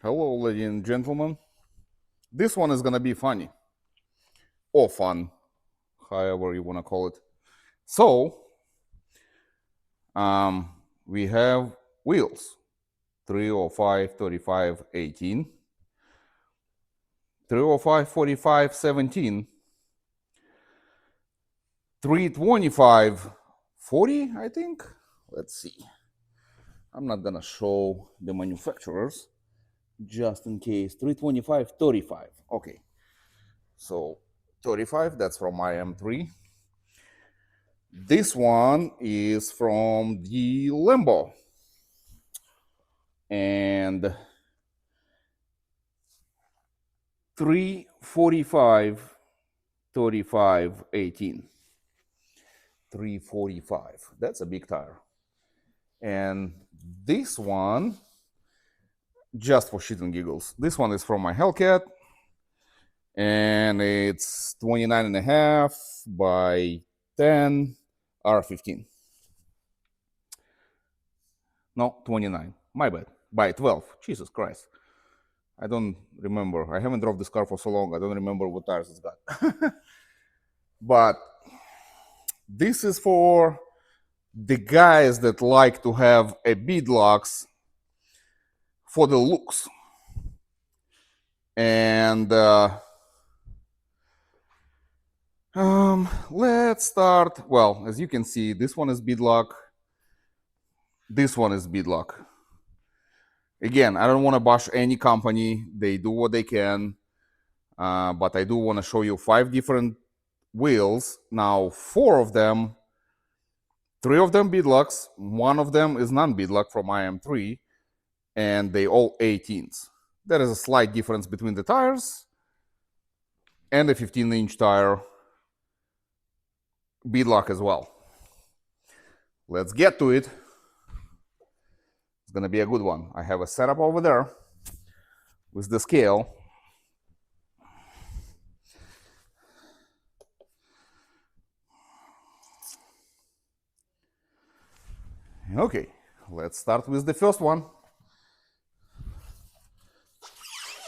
Hello, ladies and gentlemen. This one is gonna be funny or fun, however you wanna call it. So, we have wheels 305, 35, 18, 305, 45, 17, 325, 40, I think. Let's see. I'm not gonna show the manufacturers just in case. 325, 35. Okay. So 35, that's from IM3. This one is from the Limbo. And 345, 35, 18. 345. That's a big tire. And this one, just for shit and giggles, this one is from my Hellcat. And it's 29 and a half by 10 R15. No, 29. My bad. By 12. Jesus Christ. I don't remember. I haven't drove this car for so long. I don't remember what tires it's got. But this is for the guys that like to have a beadlocks for the looks. And let's start. Well, as you can see, this one is beadlock. This one is beadlock. Again, I don't want to bash any company. They do what they can. But I do want to show you 5 different wheels. Now, 4 of them, 3 of them beadlocks, 1 of them is non-beadlock from IM3, and they all 18s. There is a slight difference between the tires, and a 15-inch tire beadlock as well. Let's get to it. It's gonna be a good one. I have a setup over there with the scale. Okay, let's start with the first one.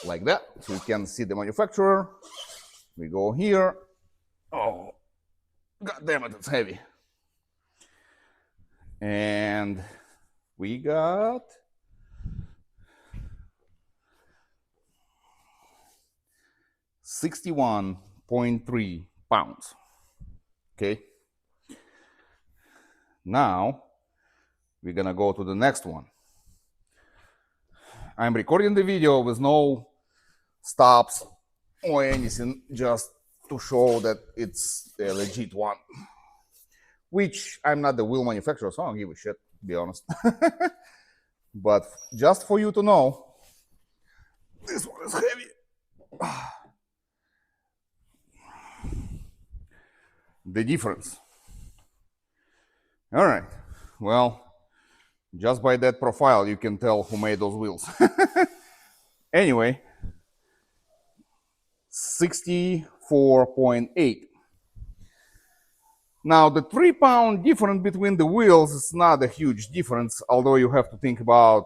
Like that, so you can see the manufacturer. We go here. Oh, god damn it, it's heavy. And we got 61.3 pounds. Okay. Now we're gonna go to the next one. I'm recording the video with no stops or anything, just to show that it's a legit one. Which I'm not the wheel manufacturer, so I don't give a shit, to be honest. But just for you to know, this one is heavy. The difference. All right. Well, just by that profile, you can tell who made those wheels. Anyway, 64.8. Now, the 3-pound difference between the wheels is not a huge difference, although you have to think about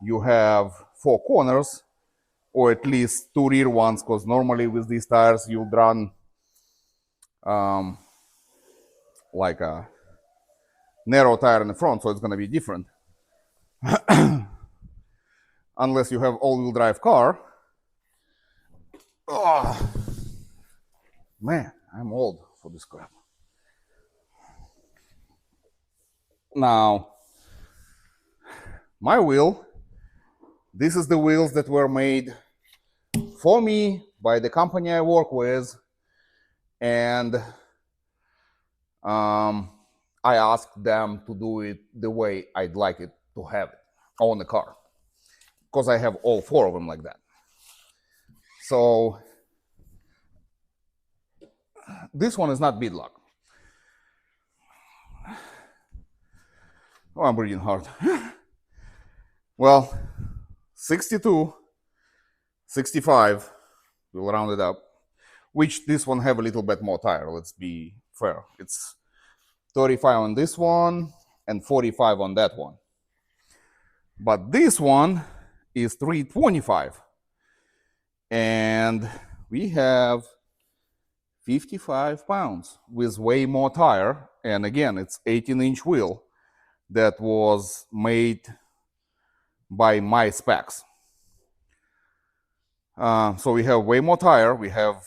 you have 4 corners, or at least 2 rear ones, because normally with these tires you'll run like a narrow tire in the front, so it's going to be different. Unless you have all-wheel drive car. Oh, man, I'm old for this crap. Now, my wheel, this is the wheels that were made for me by the company I work with, and I asked them to do it the way I'd like it to have it on the car, because I have all 4 of them like that. So this one is not beadlock. Oh, I'm breathing hard. Well, 62, 65, we'll round it up, which this one have a little bit more tire, let's be fair. It's 35 on this one and 45 on that one. But this one is 325. And we have 55 pounds with way more tire. And again, it's 18-inch wheel that was made by my specs. So we have way more tire. We have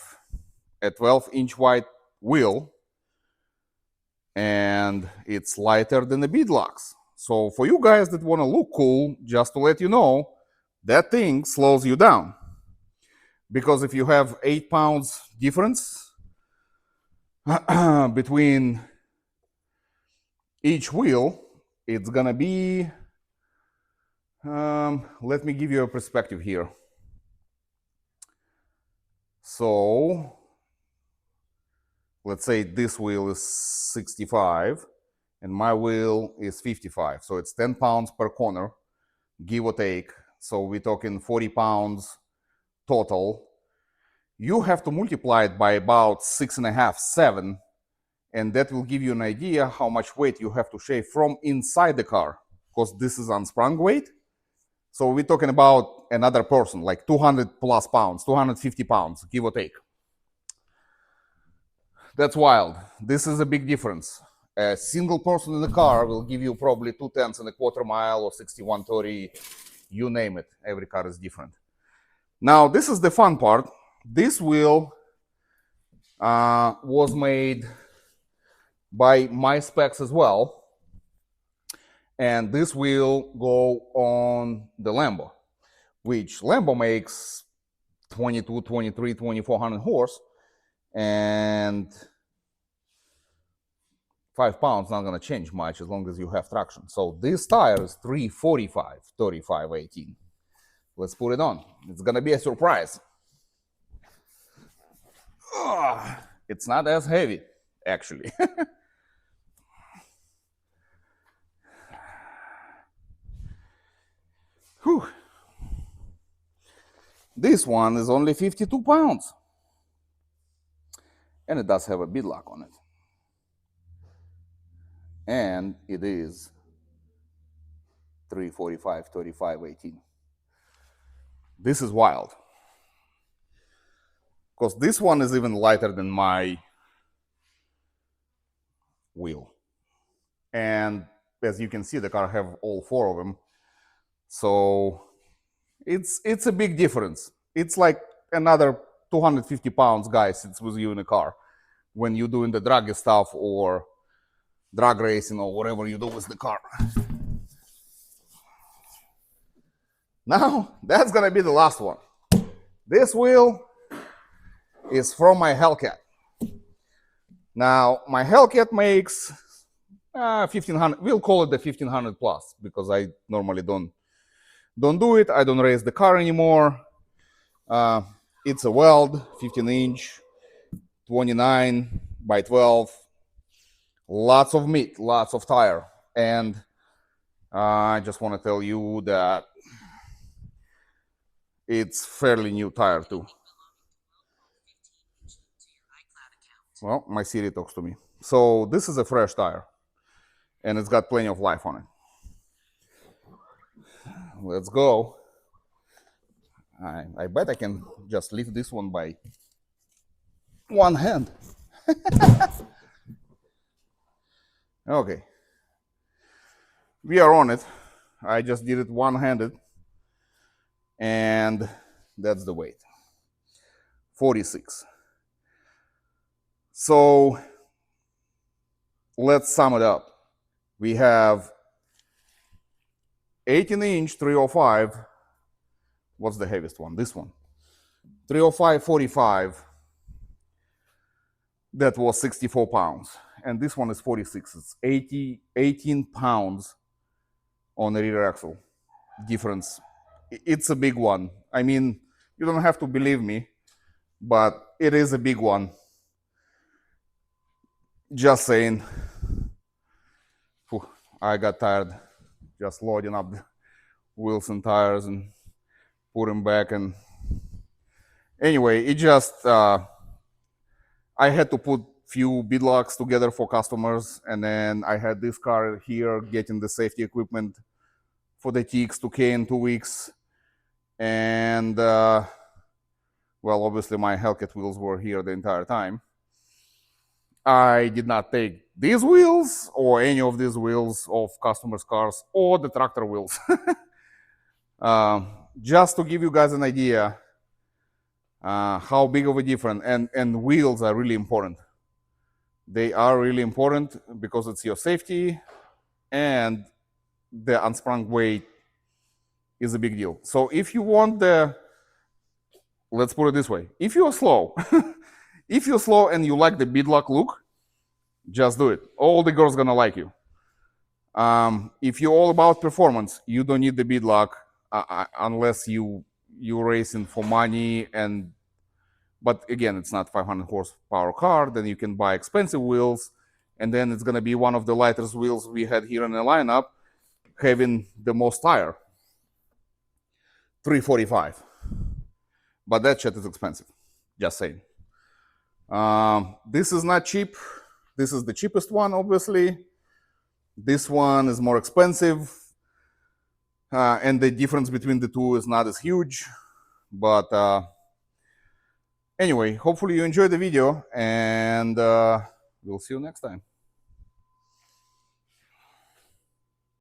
a 12-inch wide wheel, and it's lighter than the beadlocks. So for you guys that want to look cool, just to let you know, that thing slows you down. Because if you have 8 pounds difference between each wheel, it's gonna be, let me give you a perspective here. So let's say this wheel is 65 and my wheel is 55. So it's 10 pounds per corner, give or take. So we're talking 40 pounds total. You have to multiply it by about 6.5, 7, and that will give you an idea how much weight you have to shave from inside the car, because this is unsprung weight. So we're talking about another person, like 200 plus pounds, 250 pounds, give or take. That's wild. This is a big difference. A single person in the car will give you probably 2/10 and a quarter mile or 6130, you name it. Every car is different. Now, this is the fun part. This wheel was made by my specs as well. And this will go on the Lambo, which Lambo makes 22, 23, 2400 horse, and 5 pounds not going to change much as long as you have traction. So this tire is 345, 35, 18. Let's put it on. It's going to be a surprise. It's not as heavy, actually. Whew. This one is only 52 pounds. And it does have a beadlock on it. And it is 345, 35, 18. This is wild. Because this one is even lighter than my wheel. And as you can see, the car have all 4 of them. So it's a big difference. It's like another 250 pounds guy sits with you in a car when you're doing the draggy stuff or drag racing or whatever you do with the car. Now, that's gonna be the last one. This wheel is from my Hellcat. Now, my Hellcat makes 1500. We'll call it the 1500 plus because I normally don't do it. I don't race the car anymore. It's a weld, 15-inch, 29 by 12. Lots of meat, lots of tire. And I just want to tell you that it's fairly new tire too. Well, my Siri talks to me. So this is a fresh tire. And it's got plenty of life on it. Let's go. I bet I can just lift this one by one hand. Okay. We are on it. I just did it one-handed. And that's the weight. 46. So let's sum it up. We have 18-inch 305. What's the heaviest one? This one. 305 45. That was 64 pounds. And this one is 46. It's 18 pounds on the rear axle difference. It's a big one. I mean, you don't have to believe me, but it is a big one. Just saying. Whew, I got tired just loading up the wheels and tires and put them back. And anyway, it just, I had to put few beadlocks together for customers, and then I had this car here getting the safety equipment for the TX2K in 2 weeks. And well, obviously my Hellcat wheels were here the entire time. I did not take these wheels or any of these wheels of customers' cars or the tractor wheels. Just to give you guys an idea how big of a difference, and wheels are really important. They are really important because it's your safety, and the unsprung weight is a big deal. So if you want the, let's put it this way, if you're slow, if you're slow and you like the beadlock look, just do it. All the girls gonna like you. If you're all about performance, you don't need the beadlock unless you're racing for money. And but again, it's not 500 horsepower car. Then you can buy expensive wheels, and then it's gonna be one of the lightest wheels we had here in the lineup, having the most tire, 345. But that shit is expensive. Just saying. This is not cheap. This is the cheapest one, obviously. This one is more expensive, and the difference between the two is not as huge. But anyway, hopefully you enjoyed the video, and we'll see you next time.